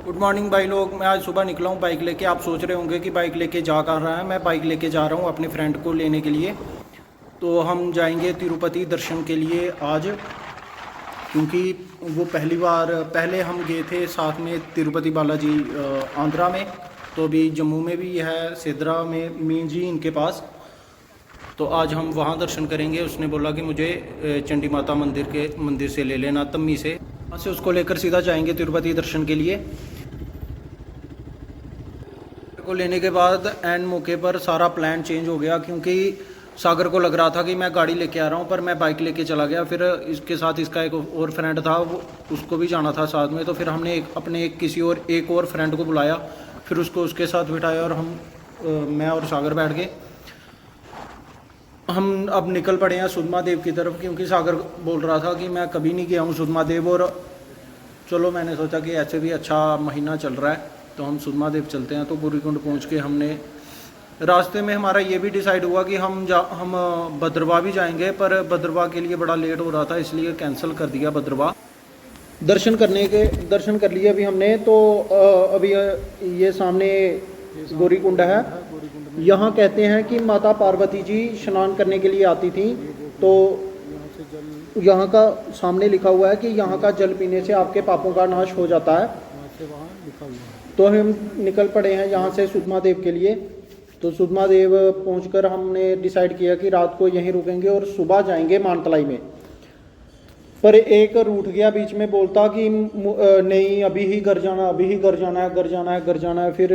Good morning भाई लोग। मैं आज सुबह निकला हूँ बाइक लेके। आप सोच रहे होंगे कि बाइक लेके जा कहाँ रहा है। मैं बाइक लेके जा रहा हूँ अपने फ्रेंड को लेने के लिए। तो हम जाएंगे तिरुपति दर्शन के लिए आज, क्योंकि वो पहली बार पहले हम गए थे साथ में तिरुपति बालाजी आंध्रा में। तो अभी जम्मू में भी है, सिद्रा में मीन जी इनके पास। तो आज हम वहाँ दर्शन करेंगे। उसने बोला कि मुझे चंडी माता मंदिर से ले लेना, तम्मी से। वहाँ से उसको लेकर सीधा जाएंगे तिरुपति दर्शन के लिए। को लेने के बाद एंड मौके पर सारा प्लान चेंज हो गया, क्योंकि सागर को लग रहा था कि मैं गाड़ी लेके आ रहा हूँ, पर मैं बाइक लेके चला गया। फिर इसके साथ इसका एक और फ्रेंड था, वो उसको भी जाना था साथ में। तो फिर हमने अपने एक और फ्रेंड को बुलाया, फिर उसको उसके साथ बिठाया और मैं और सागर बैठ गए। हम अब निकल पड़े हैं सुधमा देव की तरफ, क्योंकि सागर बोल रहा था कि मैं कभी नहीं गया हूँ सुधमा देव। और चलो मैंने सोचा कि ऐसे भी अच्छा महीना चल रहा है तो हम सुधमा देव चलते हैं। तो गौरीकुंड पहुँच के हमने रास्ते में हमारा ये भी डिसाइड हुआ कि हम भद्रवाह भी जाएंगे, पर भद्रवाह के लिए बड़ा लेट हो रहा था, इसलिए कैंसिल कर दिया भद्रवाह। दर्शन कर लिए अभी हमने। तो अभी ये सामने गौरीकुंड है। यहाँ कहते हैं कि माता पार्वती जी स्नान करने के लिए आती थी। तो यहाँ का सामने लिखा हुआ है कि यहाँ का जल पीने से आपके पापों का नाश हो जाता है। तो हम निकल पड़े हैं यहाँ से सुधमा देव के लिए। तो सुधमा देव पहुँचकर हमने डिसाइड किया कि रात को यहीं रुकेंगे और सुबह जाएंगे मानतलाई में। पर एक रूठ गया बीच में, बोलता कि नहीं अभी ही घर जाना, अभी ही घर जाना है, घर जाना है, घर जाना है। फिर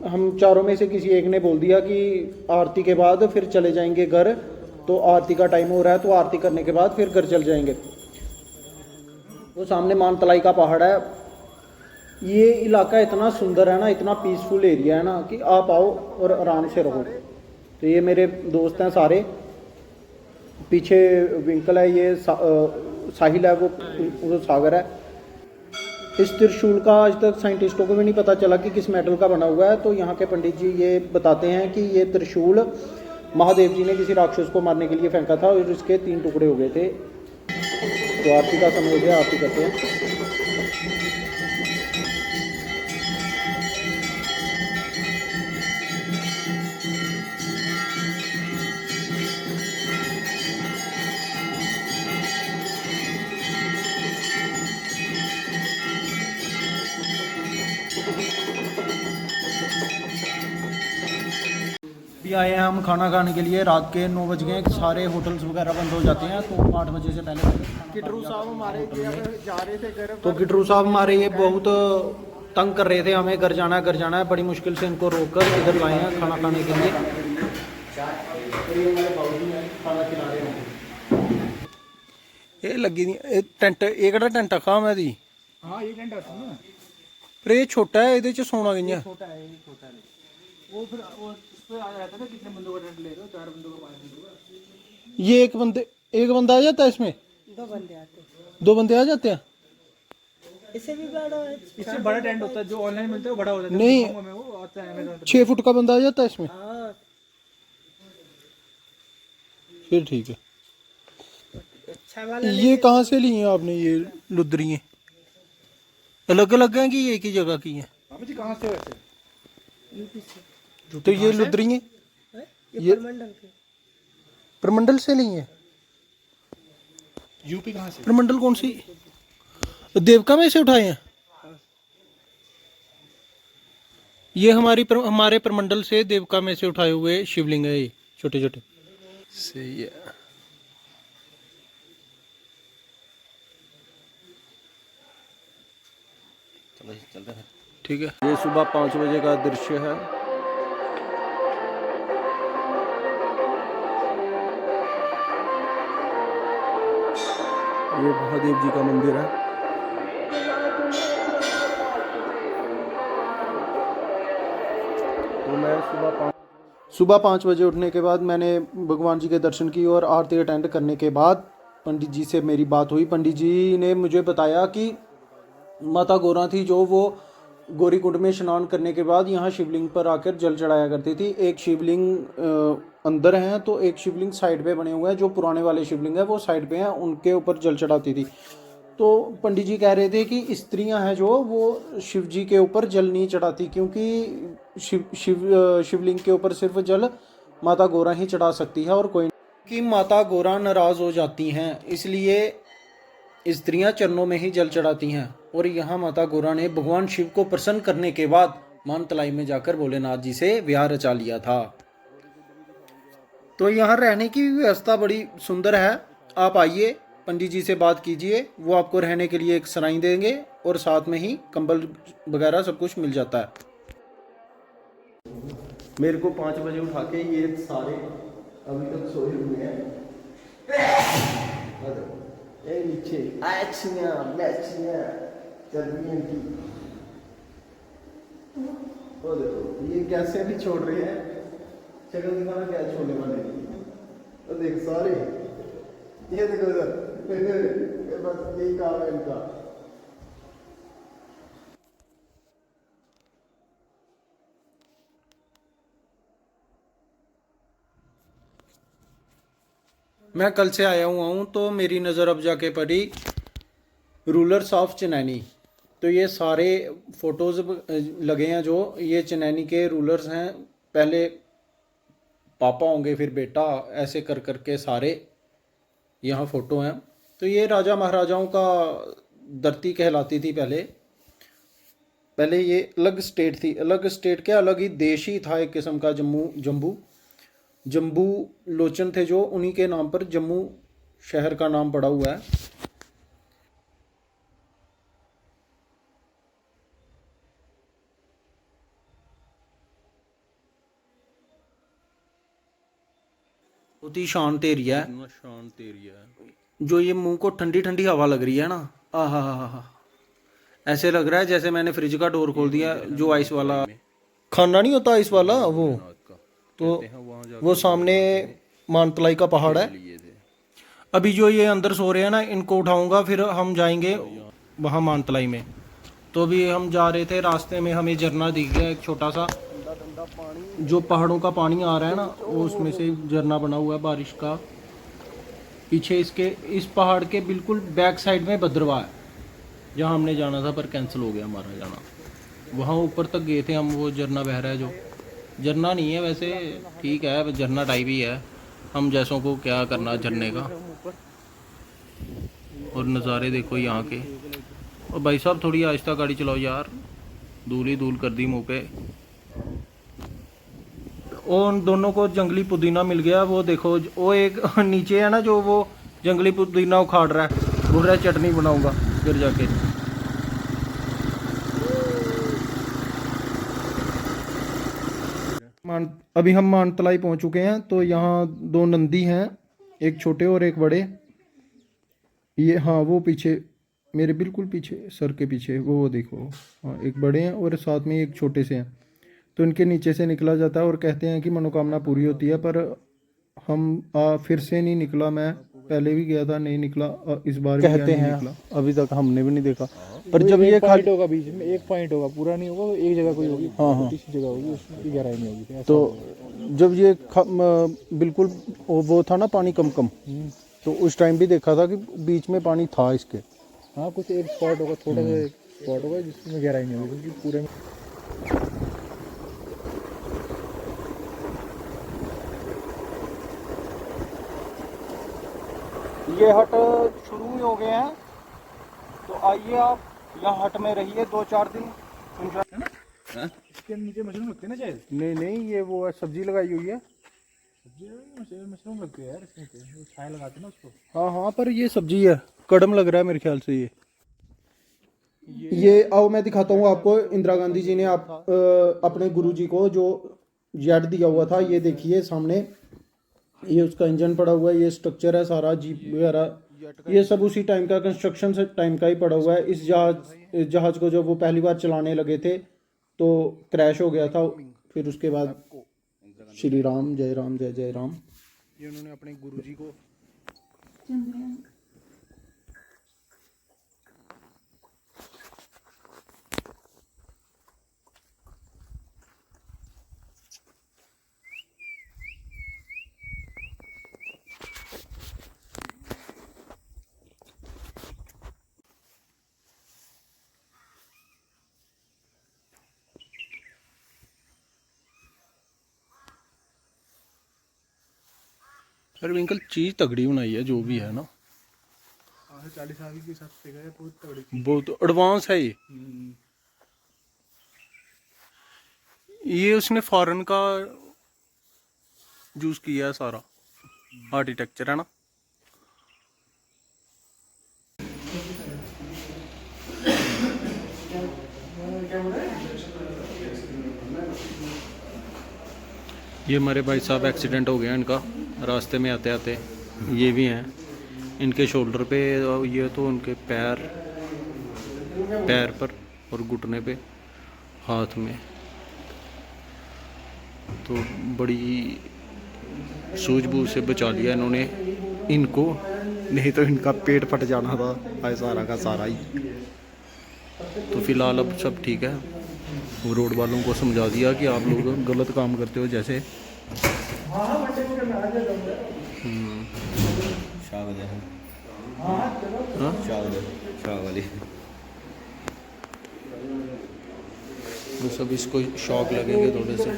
हम चारों में से किसी एक ने बोल दिया कि आरती के बाद फिर चले जाएंगे घर। तो आरती का टाइम हो रहा है, तो आरती करने के बाद फिर घर चल जाएंगे। वो सामने मानतलाई का पहाड़ है। ये इलाका इतना सुंदर है ना, इतना पीसफुल एरिया है ना, कि आप आओ और आराम से रहो। तो ये मेरे दोस्त हैं सारे। पीछे विंकल है, ये साहिल है, वो सागर है। इस त्रिशूल का आज तक साइंटिस्टों को भी नहीं पता चला कि किस मेटल का बना हुआ है। तो यहाँ के पंडित जी ये बताते हैं कि ये त्रिशूल महादेव जी ने किसी राक्षस को मारने के लिए फेंका था और इसके 3 टुकड़े हो गए थे। तो आरती का समय हो गया, आरती करते हैं। भी आए हैं हम खाना खाने के लिए। रात के 9 बज गए, सारे होटल्स वगैरह बंद हो जाते हैं। तो 8 बजे से पहले किटरू साहब हमारे जा रहे थे। तो किटरू साहब हमारे ये बहुत तंग कर रहे थे, हमें घर जाना है, घर जाना है। बड़ी मुश्किल से इनको रोक कर इधर लाए हैं खाना खाने के लिए। ये लगी नहीं टेंट, ये केड़ा टेंट खा मैं दी। हाँ ये टेंट आता ना, पर ये छोटा है, ये सोना गई। छोटा है, ये छोटा है। वो फिर वो उस पे आ जाता है ना, कितने बंदों का टेंट ले रहे हो, 4 बंदों का, 5 बंदों का। ये एक बंदा आ जाता है इसमें, 2 बंदे आते हैं। 2 बंदे आ जाते हैं। इससे भी बड़ा है। इससे बड़ा टेंट होता है, जो ऑनलाइन मिलता है वो बड़ा होता है। नहीं, में वो आता है अमेज़न पे। 6 फुट का बंदा आ जाता है इसमें। हाँ, फिर ठीक है। अच्छा वाला ये कहाँ से ली हैं आपने ये लुदरियाँ? अलग अलग हैं कि ये एक ही जगह की हैं? बाबू जी कहाँ से हो वैसे? यूपी से तो ये लुदरियाँ है? ये परमंडल के। प्रमंडल से ली हैं? यूपी कहाँ से? प्रमंडल कौन सी? देवका में से उठाए हैं? ये हमारे प्रमंडल से देवका में से उठाए हुए शिवलिंग है, ये छोटे छोटे। सही है। चलते हैं, ठीक है। ये सुबह 5 बजे का दृश्य है। ये महादेव जी का मंदिर है। तो मैं सुबह 5 बजे उठने के बाद मैंने भगवान जी के दर्शन किए और आरती अटेंड करने के बाद पंडित जी से मेरी बात हुई। पंडित जी ने मुझे बताया कि माता गौरा थी जो वो गौरीकुंड में स्नान करने के बाद यहाँ शिवलिंग पर आकर जल चढ़ाया करती थी। एक शिवलिंग अंदर हैं तो एक शिवलिंग साइड पे बने हुए हैं। जो पुराने वाले शिवलिंग है वो साइड पे हैं, उनके ऊपर जल चढ़ाती थी। तो पंडित जी कह रहे थे कि स्त्रियां हैं जो वो शिव जी के ऊपर जल नहीं चढ़ाती, क्योंकि शिवलिंग के ऊपर सिर्फ जल माता गौरा ही चढ़ा सकती है और कोई नहीं। कि माता गौरा नाराज हो जाती हैं, इसलिए स्त्रियां चरणों में ही जल चढ़ाती हैं। और यहाँ माता गौरा ने भगवान शिव को प्रसन्न करने के बाद मानतलाई में जाकर भोलेनाथ जी से विवाह रचा लिया था। तो यहाँ रहने की व्यवस्था बड़ी सुंदर है। आप आइए, पंडित जी से बात कीजिए, वो आपको रहने के लिए एक सराय देंगे और साथ में ही कंबल वगैरह सब कुछ मिल जाता है। मेरे को 5 बजे उठा के ये सारे अभी तक सोए हुए हैं। ए नीचे अच्छियां मैचियां चल रही हैं इनकी। ओ देखो ये कैसे भी छोड़ रहे हैं, शक्ल दिखाना क्या छोड़ने वाले की। तो देख सारे ये देखो इधर, बस यही काम है इनका। मैं कल से आया हुआ हूँ तो मेरी नज़र अब जाके पड़ी रूलर्स ऑफ चनैनी। तो ये सारे फोटोज़ लगे हैं, जो ये चनैनी के रूलर्स हैं। पहले पापा होंगे, फिर बेटा, ऐसे कर कर के सारे यहाँ फ़ोटो हैं। तो ये राजा महाराजाओं का धरती कहलाती थी पहले। पहले ये अलग स्टेट थी, अलग स्टेट क्या, अलग ही देश ही था एक किस्म का। जम्बू लोचन थे जो, उन्हीं के नाम पर जम्मू शहर का नाम पड़ा हुआ है। बहुत ही शांत एरिया है, शांत एरिया है। जो ये मुंह को ठंडी ठंडी हवा लग रही है ना, आहा हा हा, ऐसे लग रहा है जैसे मैंने फ्रिज का डोर खोल दिया। जो आइस वाला खाना नहीं होता, आइस वाला, तो वो सामने मानतलाई का पहाड़ है। अभी जो ये अंदर सो रहे हैं ना, इनको उठाऊंगा, फिर हम जाएंगे वहाँ मानतलाई में। तो अभी हम जा रहे थे, रास्ते में हमें झरना दिख गया एक छोटा सा, जो पहाड़ों का पानी आ रहा है ना, वो उसमें से झरना बना हुआ है बारिश का। पीछे इसके इस पहाड़ के बिल्कुल बैक साइड में भद्रवाह है, जहाँ हमने जाना था पर कैंसिल हो गया हमारा जाना। वहाँ ऊपर तक गए थे हम, वो झरना बह रहा है जो। झरना नहीं है वैसे, ठीक है, झरना टाइप ही है। हम जैसों को क्या करना झरने का। और नज़ारे देखो यहाँ के। और भाई साहब थोड़ी आहिस्ता गाड़ी चलाओ यार, धूल ही धूल कर दी मुँह पे। और उन दोनों को जंगली पुदीना मिल गया, वो देखो। वो एक नीचे है ना, जो वो जंगली पुदीना उखाड़ रहा है, बोल रहा है चटनी बनाऊंगा फिर जाके। अभी हम मानतलाई पहुंच चुके हैं। तो यहाँ 2 नंदी हैं, एक छोटे और एक बड़े। ये हाँ, वो पीछे मेरे बिल्कुल पीछे, सर के पीछे वो देखो। हाँ, एक बड़े हैं और साथ में एक छोटे से हैं। तो इनके नीचे से निकला जाता है और कहते हैं कि मनोकामना पूरी होती है। पर हम फिर से नहीं निकला। मैं पहले भी गया था, नहीं निकला, इस बार कहते हैं निकला। अभी तक हमने भी नहीं देखा। पर जब ये पॉइंट होगा, बीच में एक पॉइंट होगा, पूरा नहीं होगा, एक जगह कोई होगी। हाँ, तीसरी जगह होगी, उसकी गहराई नहीं होगी। तो जब ये बिल्कुल वो था ना पानी कम कम, तो उस टाइम भी देखा था कि बीच में पानी था इसके। हाँ, कुछ एक स्पॉट होगा, छोटा सा एक स्पॉट होगा जिसमें गहराई नहीं होगी, क्योंकि पूरे में ये हट शुरू ही हो गए हैं। तो आइए आप यहाँ हट में रहिए 2-4 दिन। इसके नीचे मशरूम लगते हैं ना शायद। नहीं, ये वो है, सब्जी लगाई हुई है। मशरूम लगते हैं यार इसमें, तो छाया लगाते हैं ना उसको। हाँ, पर ये सब्जी है, कड़म लग रहा है मेरे ख्याल से। ये आओ मैं दिखाता हूँ आपको। इंदिरा गांधी जी ने अपने गुरुजी को जो जेट दिया हुआ था, ये देखिए सामने, ये उसका इंजन पड़ा हुआ है, ये स्ट्रक्चर है सारा, जीप वगैरह, ये सब उसी टाइम का, कंस्ट्रक्शन से टाइम का ही पड़ा हुआ है। इस जहाज को जब वो पहली बार चलाने लगे थे तो क्रैश हो गया था। फिर उसके बाद श्री राम, जय राम, जय जय राम, ये उन्होंने अपने गुरुजी को। अरे विंकल चीज़ तगड़ी बनाई है जो भी है ना, हाँ 40 साल के साथ से गए बहुत तगड़ी। बहुत एडवांस है ये उसने फॉरेन का यूज़ किया है सारा आर्किटेक्चर है ना। ये हमारे भाई साहब एक्सीडेंट हो गया इनका रास्ते में आते आते, ये भी हैं इनके शोल्डर पे, ये तो उनके पैर पर और घुटने पे, हाथ में, तो बड़ी सूझबूझ से बचा लिया इन्होंने इनको, नहीं तो इनका पेट फट जाना था भाई सारा का सारा ही। तो फिलहाल अब सब ठीक है, वो रोड वालों को समझा दिया कि आप लोग गलत काम करते हो जैसे। बस अब इसको शॉक लगेंगे थोड़े से।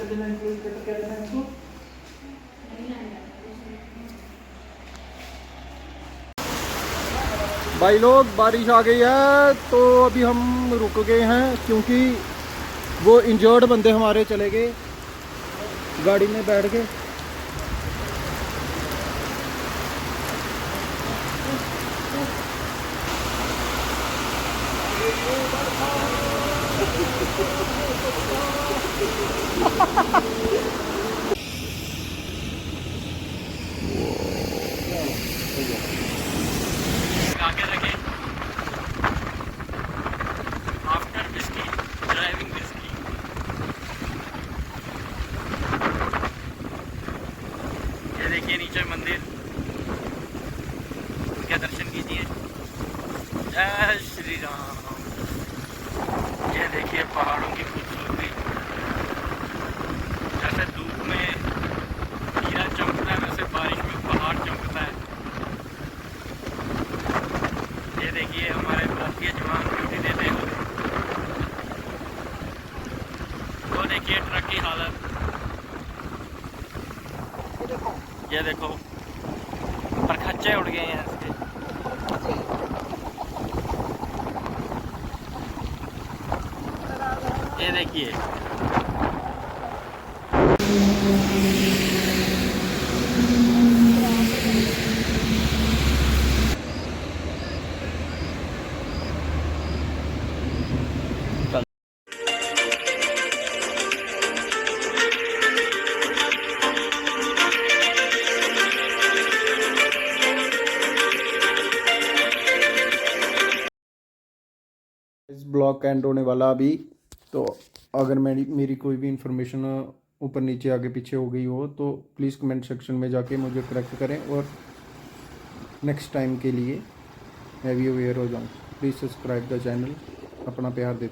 भाई लोग बारिश आ गई है तो अभी हम रुक गए हैं क्योंकि वो इंजर्ड बंदे हमारे चले गए गाड़ी में बैठ के। आगे रखें आफ्टर विस्की ड्राइविंग विस्की। ये देखिए नीचे मंदिर, क्या दर्शन कीजिए। जय श्री राम। ये देखिए पहाड़ों की खूबसूरती, जैसे धूप में हीरा चमकता है वैसे बारिश में पहाड़ चमकता है। ये देखिए हमारे भारतीय जवान ड्यूटी देते हुए, तो देखिए ट्रक की हालत, ये देखो परखच्चे उड़ गए हैं इसके। ये देखिए इस ब्लॉग का एंड होने वाला अभी, तो अगर मेरी कोई भी इंफॉर्मेशन ऊपर नीचे आगे पीछे हो गई हो तो प्लीज़ कमेंट सेक्शन में जाके मुझे करेक्ट करें, और नेक्स्ट टाइम के लिए मैं भी अवेयर हो जाऊँ। प्लीज़ सब्सक्राइब द चैनल, अपना प्यार देते